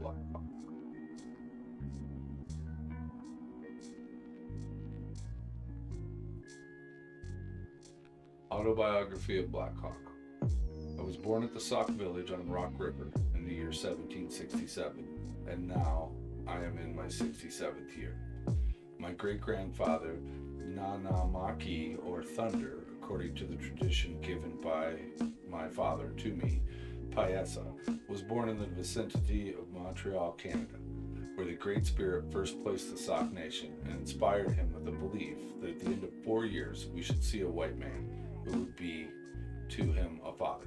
Black Hawk. Autobiography of Black Hawk. I was born at the Sauk village on Rock River in the year 1767, and now I am in my 67th year. My great grandfather, Nanamakee, or Thunder, according to the tradition given by my father to me, Pyesa, was born in the vicinity of Montreal, Canada, where the Great Spirit first placed the Sauk Nation and inspired him with the belief that at the end of 4 years we should see a white man who would be to him a father.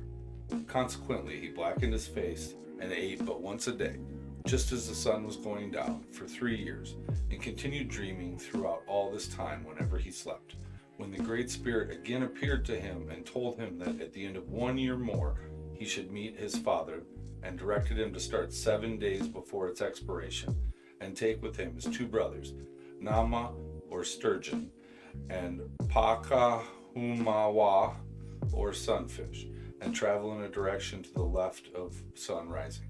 Consequently, he blackened his face and ate but once a day, just as the sun was going down, for 3 years, and continued dreaming throughout all this time whenever he slept. When the Great Spirit again appeared to him and told him that at the end of 1 year more he should meet his father, and directed him to start 7 days before its expiration, and take with him his two brothers, Nama or Sturgeon, and Pakahumawa or Sunfish, and travel in a direction to the left of sun rising.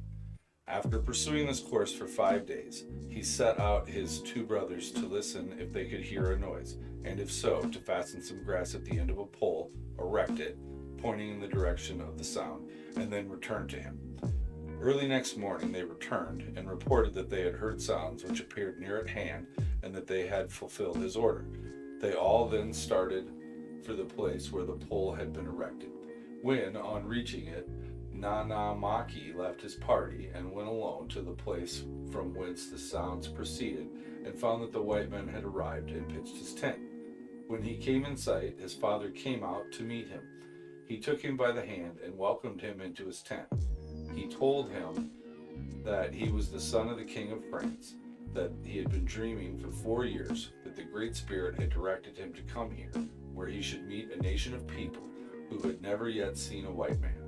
After pursuing this course for 5 days, he set out his two brothers to listen if they could hear a noise, and if so, to fasten some grass at the end of a pole, erect it, pointing in the direction of the sound, and then return to him. Early next morning they returned and reported that they had heard sounds which appeared near at hand, and that they had fulfilled his order. They all then started for the place where the pole had been erected. When, on reaching it, Nanamakee left his party and went alone to the place from whence the sounds proceeded, and found that the white men had arrived and pitched his tent. When he came in sight, his father came out to meet him. He took him by the hand and welcomed him into his tent. He told him that he was the son of the King of France, that he had been dreaming for 4 years, that the Great Spirit had directed him to come here, where he should meet a nation of people who had never yet seen a white man,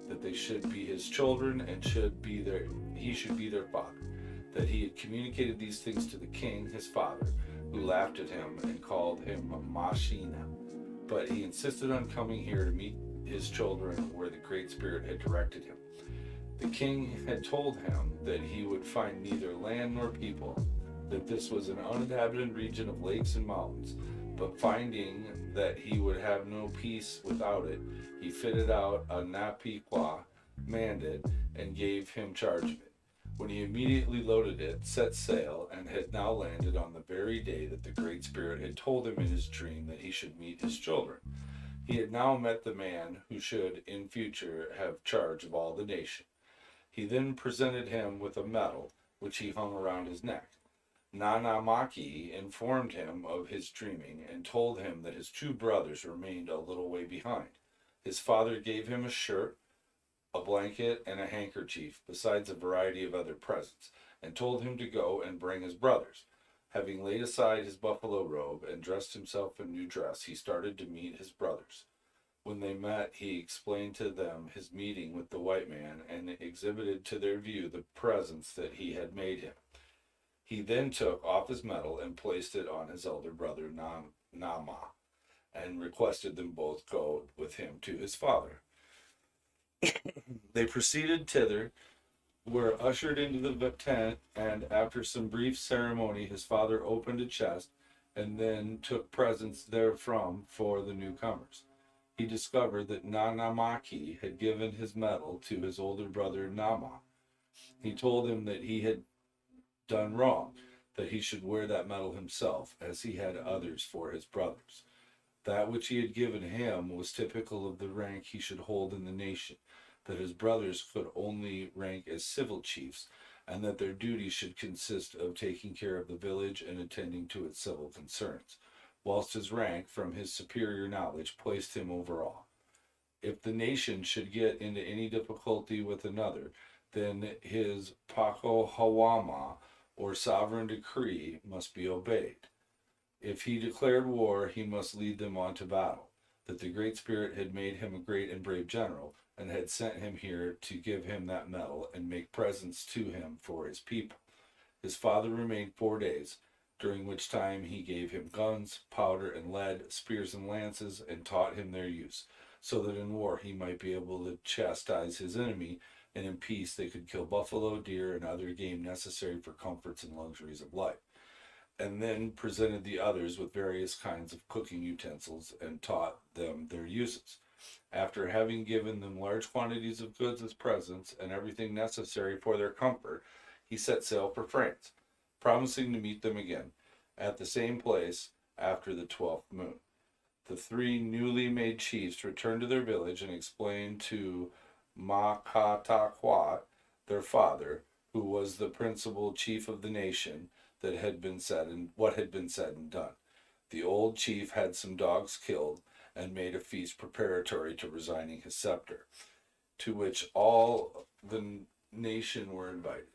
that they should be his children and he should be their father, that he had communicated these things to the king, his father, who laughed at him and called him Machina, but he insisted on coming here to meet his children where the Great Spirit had directed him. The king had told him that he would find neither land nor people, that this was an uninhabited region of lakes and mountains, but finding that he would have no peace without it, he fitted out a Napiqua, manned it, and gave him charge of it. When he immediately loaded it, set sail, and had now landed on the very day that the Great Spirit had told him in his dream that he should meet his children. He had now met the man who should in future have charge of all the nation. He then presented him with a medal, which he hung around his neck. Nanamakee informed him of his dreaming, and told him that his two brothers remained a little way behind. His father gave him a shirt, a blanket, and a handkerchief, besides a variety of other presents, and told him to go and bring his brothers. Having laid aside his buffalo robe and dressed himself in new dress, he started to meet his brothers. When they met, he explained to them his meeting with the white man, and exhibited to their view the presents that he had made him. He then took off his medal and placed it on his elder brother Nama, and requested them both go with him to his father. They proceeded thither, were ushered into the tent, and after some brief ceremony his father opened a chest, and then took presents therefrom for the newcomers. He discovered that Nanamakee had given his medal to his older brother Nama. He told him that he had done wrong, that he should wear that medal himself, as he had others for his brothers. That which he had given him was typical of the rank he should hold in the nation, that his brothers could only rank as civil chiefs, and that their duty should consist of taking care of the village and attending to its civil concerns, whilst his rank, from his superior knowledge, placed him over all. If the nation should get into any difficulty with another, then his Pakohawama, or sovereign decree, must be obeyed. If he declared war, he must lead them on to battle, that the Great Spirit had made him a great and brave general, and had sent him here to give him that medal, and make presents to him for his people. His father remained 4 days, during which time he gave him guns, powder and lead, spears and lances, and taught him their use, so that in war he might be able to chastise his enemy, and in peace they could kill buffalo, deer, and other game necessary for comforts and luxuries of life, and then presented the others with various kinds of cooking utensils and taught them their uses. After having given them large quantities of goods as presents and everything necessary for their comfort, he set sail for France, promising to meet them again at the same place after the 12th moon. The three newly made chiefs returned to their village and explained to Makataquat, their father, who was the principal chief of the nation, that had been said and what had been said and done. The old chief had some dogs killed and made a feast preparatory to resigning his scepter, to which all the nation were invited.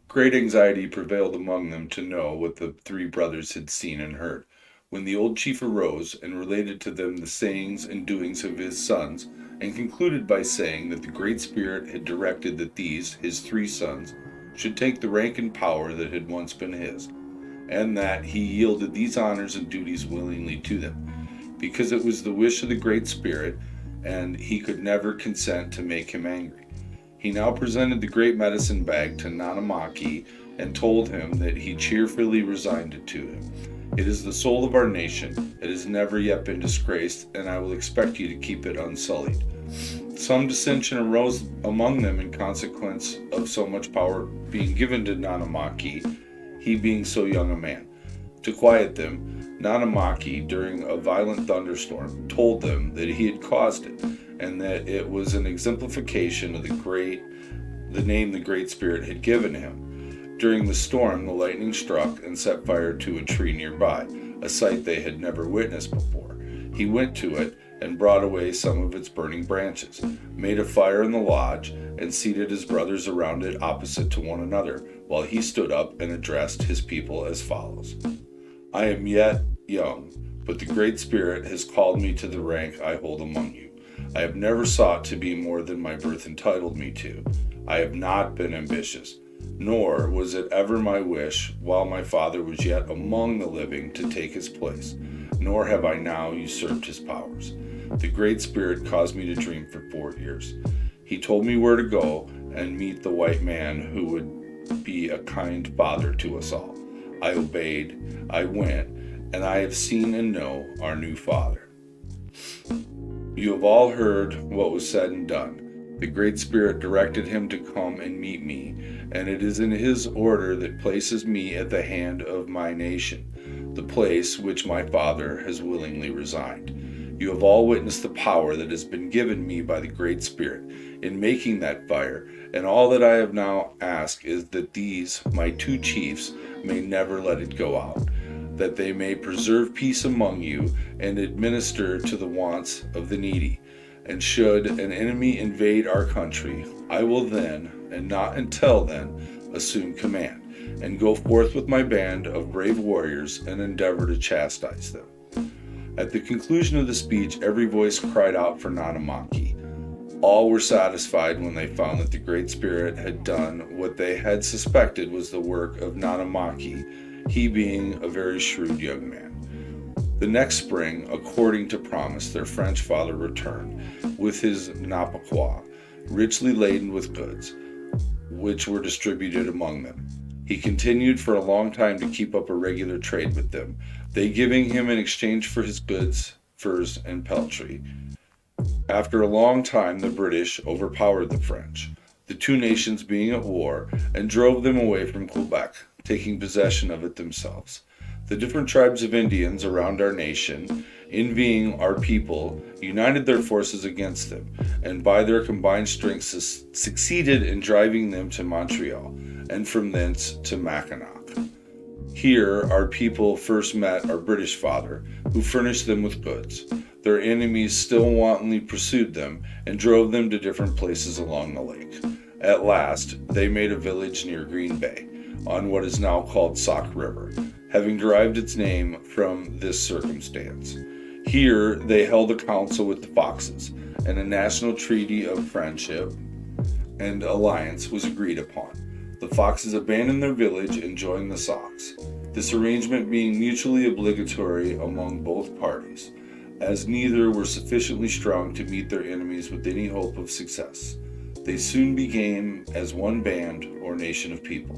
Great anxiety prevailed among them to know what the three brothers had seen and heard. When the old chief arose and related to them the sayings and doings of his sons, and concluded by saying that the Great Spirit had directed that these, his three sons, should take the rank and power that had once been his, and that he yielded these honors and duties willingly to them, because it was the wish of the Great Spirit, and he could never consent to make him angry. He now presented the great medicine bag to Nanamakee and told him that he cheerfully resigned it to him. It is the soul of our nation. It has never yet been disgraced, and I will expect you to keep it unsullied. Some dissension arose among them in consequence of so much power being given to Nanamakee, he being so young a man. To quiet them, Nanamakee, during a violent thunderstorm, told them that he had caused it, and that it was an exemplification of the name the Great Spirit had given him. During the storm, the lightning struck and set fire to a tree nearby, a sight they had never witnessed before. He went to it and brought away some of its burning branches, made a fire in the lodge, and seated his brothers around it opposite to one another, while he stood up and addressed his people as follows. I am yet young, but the Great Spirit has called me to the rank I hold among you. I have never sought to be more than my birth entitled me to. I have not been ambitious, nor was it ever my wish, while my father was yet among the living, to take his place, nor have I now usurped his powers. The Great Spirit caused me to dream for 4 years. He told me where to go and meet the white man who would be a kind father to us all. I obeyed, I went, and I have seen and know our new father. You have all heard what was said and done. The Great Spirit directed him to come and meet me, and it is in his order that places me at the hand of my nation, the place which my father has willingly resigned. You have all witnessed the power that has been given me by the Great Spirit in making that fire, and all that I have now asked is that these, my two chiefs, may never let it go out, that they may preserve peace among you and administer to the wants of the needy. And should an enemy invade our country, I will then, and not until then, assume command, and go forth with my band of brave warriors and endeavor to chastise them. At the conclusion of the speech, every voice cried out for Nanamakee. All were satisfied when they found that the Great Spirit had done what they had suspected was the work of Nanamakee, he being a very shrewd young man. The next spring, according to promise, their French father returned with his Napaquois, richly laden with goods, which were distributed among them. He continued for a long time to keep up a regular trade with them, they giving him in exchange for his goods, furs, and peltry. After a long time, the British overpowered the French, the two nations being at war, and drove them away from Quebec, taking possession of it themselves. The different tribes of Indians around our nation, envying our people, united their forces against them, and by their combined strength succeeded in driving them to Montreal, and from thence to Mackinac. Here our people first met our British father, who furnished them with goods. Their enemies still wantonly pursued them, and drove them to different places along the lake. At last, they made a village near Green Bay, on what is now called Sauk River, having derived its name from this circumstance. Here they held a council with the Foxes, and a national treaty of friendship and alliance was agreed upon. The Foxes abandoned their village and joined the Sauks, this arrangement being mutually obligatory among both parties. as neither were sufficiently strong to meet their enemies with any hope of success. They soon became as one band or nation of people.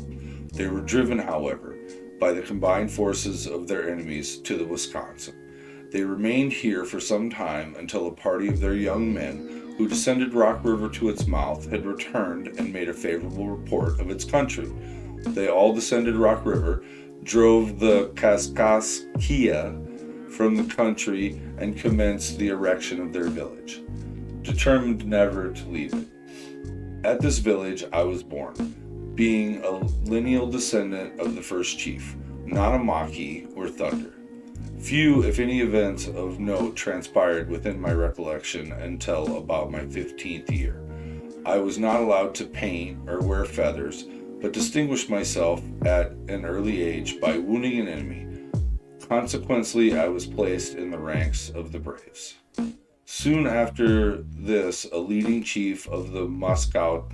They were driven, however, by the combined forces of their enemies to the Wisconsin. They remained here for some time until a party of their young men who descended Rock River to its mouth had returned and made a favorable report of its country. They all descended Rock River, drove the Kaskaskia from the country, and commenced the erection of their village, determined never to leave it. At this village I was born, being a lineal descendant of the first chief, Nanamakee, or Thunder. Few, if any, events of note transpired within my recollection until about my 15th year. I was not allowed to paint or wear feathers, but distinguished myself at an early age by wounding an enemy. Consequently, I was placed in the ranks of the braves. Soon after this, a leading chief of the Moscow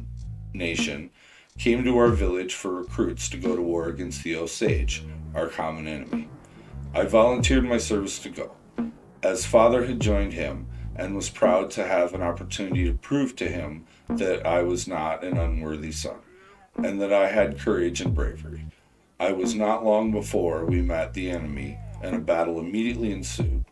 nation came to our village for recruits to go to war against the Osage, our common enemy. I volunteered my service to go, as father had joined him and was proud to have an opportunity to prove to him that I was not an unworthy son, and that I had courage and bravery. I was not long before we met the enemy, and a battle immediately ensued.